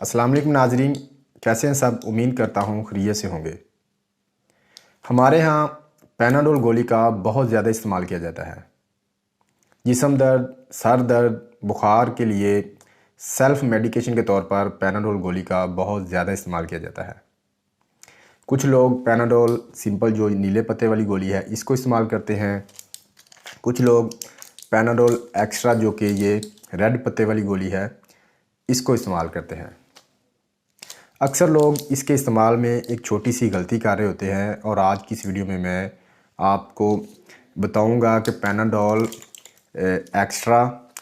अस्सलाम वालेकुम नाजरीन, कैसे हैं सब। उम्मीद करता हूँ खैरियत से होंगे। हमारे यहाँ पैनाडोल गोली का बहुत ज़्यादा इस्तेमाल किया जाता है। जिस्म दर्द, सर दर्द, बुखार के लिए सेल्फ मेडिकेशन के तौर पर पैनाडोल गोली का बहुत ज़्यादा इस्तेमाल किया जाता है। कुछ लोग पैनाडोल सिंपल जो नीले पत्ते वाली गोली है इसको इस्तेमाल करते हैं। कुछ लोग पैनाडोल एक्स्ट्रा जो कि ये रेड पत्ते वाली गोली है इसको इस्तेमाल करते हैं। अक्सर लोग इसके इस्तेमाल में एक छोटी सी गलती कर रहे होते हैं और आज की इस वीडियो में मैं आपको बताऊंगा कि पैनाडोल एक्स्ट्रा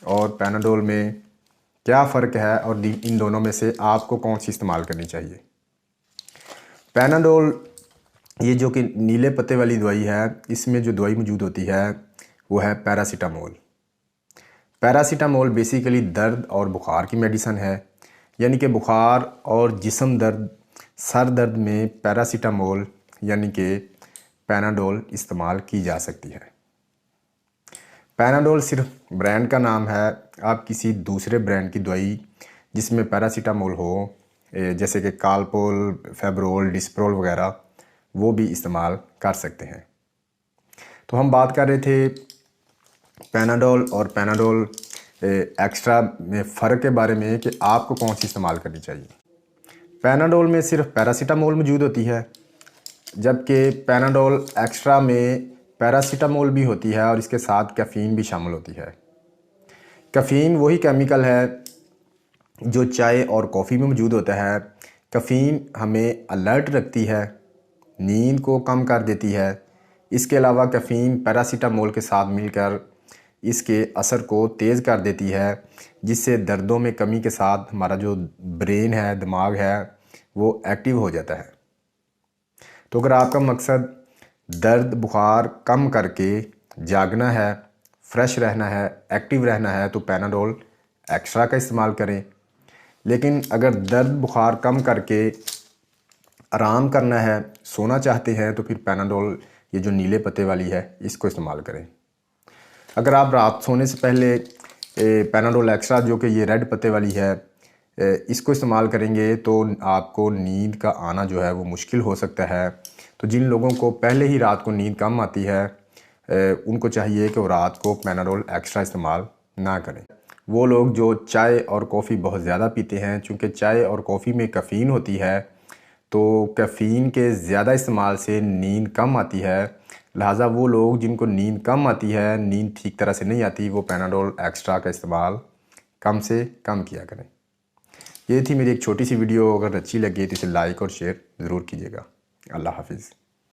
और पैनाडोल में क्या फ़र्क है और इन दोनों में से आपको कौन सी इस्तेमाल करनी चाहिए। पैनाडोल ये जो कि नीले पत्ते वाली दवाई है, इसमें जो दवाई मौजूद होती है वो है पैरासीटामोल। पैरासीटामोल बेसिकली दर्द और बुखार की मेडिसिन है, यानी कि बुखार और जिस्म दर्द, सर दर्द में पैरासीटामोल यानी कि पैनाडोल इस्तेमाल की जा सकती है। पैनाडोल सिर्फ ब्रांड का नाम है। आप किसी दूसरे ब्रांड की दवाई जिसमें पैरासीटामोल हो, जैसे कि कालपोल, फेब्रोल, डिस्प्रोल वगैरह, वो भी इस्तेमाल कर सकते हैं। तो हम बात कर रहे थे पैनाडोल और पैनाडोल एक्स्ट्रा में फ़र्क के बारे में कि आपको कौन सी इस्तेमाल करनी चाहिए। पैनाडोल में सिर्फ पैरासीटामोल मौजूद होती है, जबकि पैनाडोल एक्स्ट्रा में पैरासीटामोल भी होती है और इसके साथ कैफ़ीन भी शामिल होती है। कैफ़ीन वही केमिकल है जो चाय और कॉफ़ी में मौजूद होता है। कैफ़ीन हमें अलर्ट रखती है, नींद को कम कर देती है। इसके अलावा कैफ़ीन पैरासीटामोल के साथ मिलकर इसके असर को तेज़ कर देती है, जिससे दर्दों में कमी के साथ हमारा जो ब्रेन है, दिमाग है, वो एक्टिव हो जाता है। तो अगर आपका मकसद दर्द बुखार कम करके जागना है, फ्रेश रहना है, एक्टिव रहना है, तो पैनाडोल एक्स्ट्रा का इस्तेमाल करें। लेकिन अगर दर्द बुखार कम करके आराम करना है, सोना चाहते हैं, तो फिर पैनाडोल ये जो नीले पत्ते वाली है इसको इस्तेमाल करें। अगर आप रात सोने से पहले पैनाडोल एक्स्ट्रा जो कि ये रेड पत्ते वाली है इसको इस्तेमाल करेंगे तो आपको नींद का आना जो है वो मुश्किल हो सकता है। तो जिन लोगों को पहले ही रात को नींद कम आती है उनको चाहिए कि वो रात को पैनाडोल एक्स्ट्रा इस्तेमाल ना करें। वो लोग जो चाय और कॉफ़ी बहुत ज़्यादा पीते हैं, चूँकि चाय और कॉफ़ी में कैफ़ीन होती है, तो कैफ़ीन के ज़्यादा इस्तेमाल से नींद कम आती है। लिहाजा वो लोग जिनको नींद कम आती है, नींद ठीक तरह से नहीं आती, वो पैनाडोल एक्स्ट्रा का इस्तेमाल कम से कम किया करें। ये थी मेरी एक छोटी सी वीडियो। अगर अच्छी लगी तो इसे लाइक और शेयर ज़रूर कीजिएगा। अल्लाह हाफिज़।